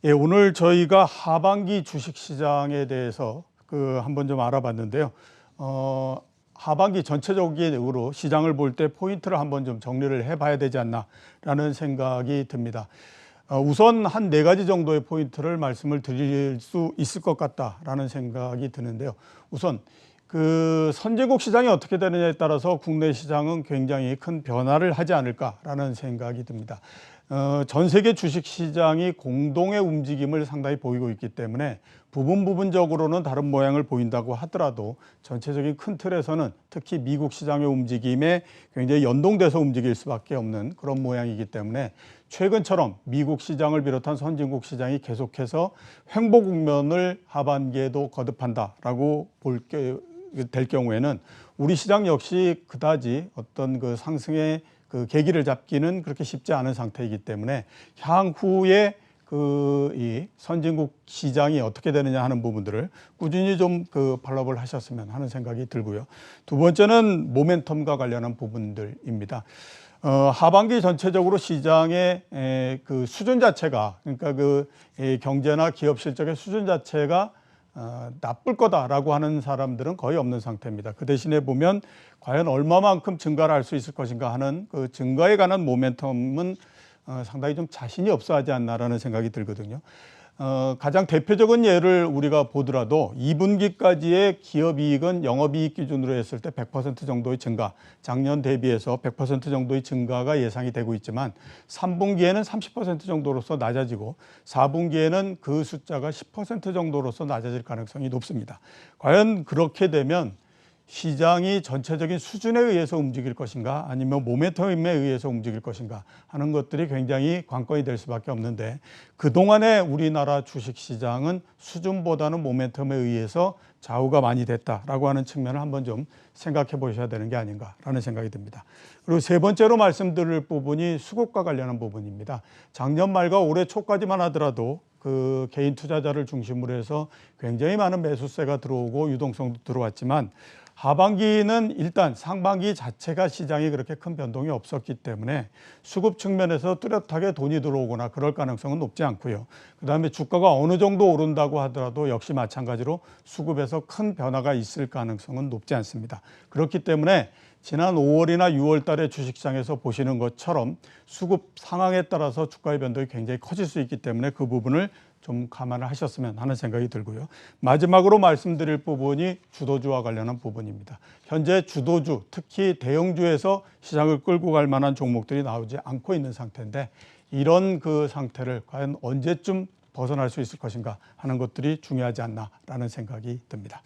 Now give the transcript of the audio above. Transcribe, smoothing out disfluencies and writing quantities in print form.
예, 오늘 저희가 하반기 주식시장에 대해서 한번 좀 알아봤는데요. 하반기 전체적으로 시장을 볼 때 포인트를 한번 좀 정리를 해봐야 되지 않나라는 생각이 듭니다. 우선 한 4가지 정도의 포인트를 말씀을 드릴 수 있을 것 같다라는 생각이 드는데요. 우선 선진국 시장이 어떻게 되느냐에 따라서 국내 시장은 굉장히 큰 변화를 하지 않을까라는 생각이 듭니다. 전 세계 주식 시장이 공동의 움직임을 상당히 보이고 있기 때문에 부분적으로는 다른 모양을 보인다고 하더라도 전체적인 큰 틀에서는 특히 미국 시장의 움직임에 굉장히 연동돼서 움직일 수밖에 없는 그런 모양이기 때문에 최근처럼 미국 시장을 비롯한 선진국 시장이 계속해서 횡보 국면을 하반기에도 거듭한다라고 될 경우에는 우리 시장 역시 그다지 어떤 상승의 계기를 잡기는 그렇게 쉽지 않은 상태이기 때문에 향후에 이 선진국 시장이 어떻게 되느냐 하는 부분들을 꾸준히 좀 팔로우를 하셨으면 하는 생각이 들고요. 두 번째는 모멘텀과 관련한 부분들입니다. 하반기 전체적으로 시장의 수준 자체가, 그러니까 경제나 기업 실적의 수준 자체가 나쁠 거다라고 하는 사람들은 거의 없는 상태입니다. 그 대신에 보면 과연 얼마만큼 증가를 할 수 있을 것인가 하는 증가에 관한 모멘텀은 상당히 좀 자신이 없어 하지 않나라는 생각이 들거든요. 가장 대표적인 예를 우리가 보더라도 2분기까지의 기업이익은 영업이익 기준으로 했을 때 100% 정도의 증가, 작년 대비해서 100% 정도의 증가가 예상이 되고 있지만 3분기에는 30% 정도로서 낮아지고 4분기에는 그 숫자가 10% 정도로서 낮아질 가능성이 높습니다. 과연 그렇게 되면 시장이 전체적인 수준에 의해서 움직일 것인가 아니면 모멘텀에 의해서 움직일 것인가 하는 것들이 굉장히 관건이 될 수밖에 없는데, 그동안의 우리나라 주식시장은 수준보다는 모멘텀에 의해서 좌우가 많이 됐다라고 하는 측면을 한번 좀 생각해 보셔야 되는 게 아닌가라는 생각이 듭니다. 그리고 세 번째로 말씀드릴 부분이 수급과 관련한 부분입니다. 작년 말과 올해 초까지만 하더라도 개인 투자자를 중심으로 해서 굉장히 많은 매수세가 들어오고 유동성도 들어왔지만 하반기는 일단 상반기 자체가 시장이 그렇게 큰 변동이 없었기 때문에 수급 측면에서 뚜렷하게 돈이 들어오거나 그럴 가능성은 높지 않고요. 그다음에 주가가 어느 정도 오른다고 하더라도 역시 마찬가지로 수급에서 큰 변화가 있을 가능성은 높지 않습니다. 그렇기 때문에 지난 5월이나 6월 달에 주식시장에서 보시는 것처럼 수급 상황에 따라서 주가의 변동이 굉장히 커질 수 있기 때문에 그 부분을 좀 감안을 하셨으면 하는 생각이 들고요. 마지막으로 말씀드릴 부분이 주도주와 관련한 부분입니다. 현재 주도주, 특히 대형주에서 시장을 끌고 갈 만한 종목들이 나오지 않고 있는 상태인데, 이런 상태를 과연 언제쯤 벗어날 수 있을 것인가 하는 것들이 중요하지 않나라는 생각이 듭니다.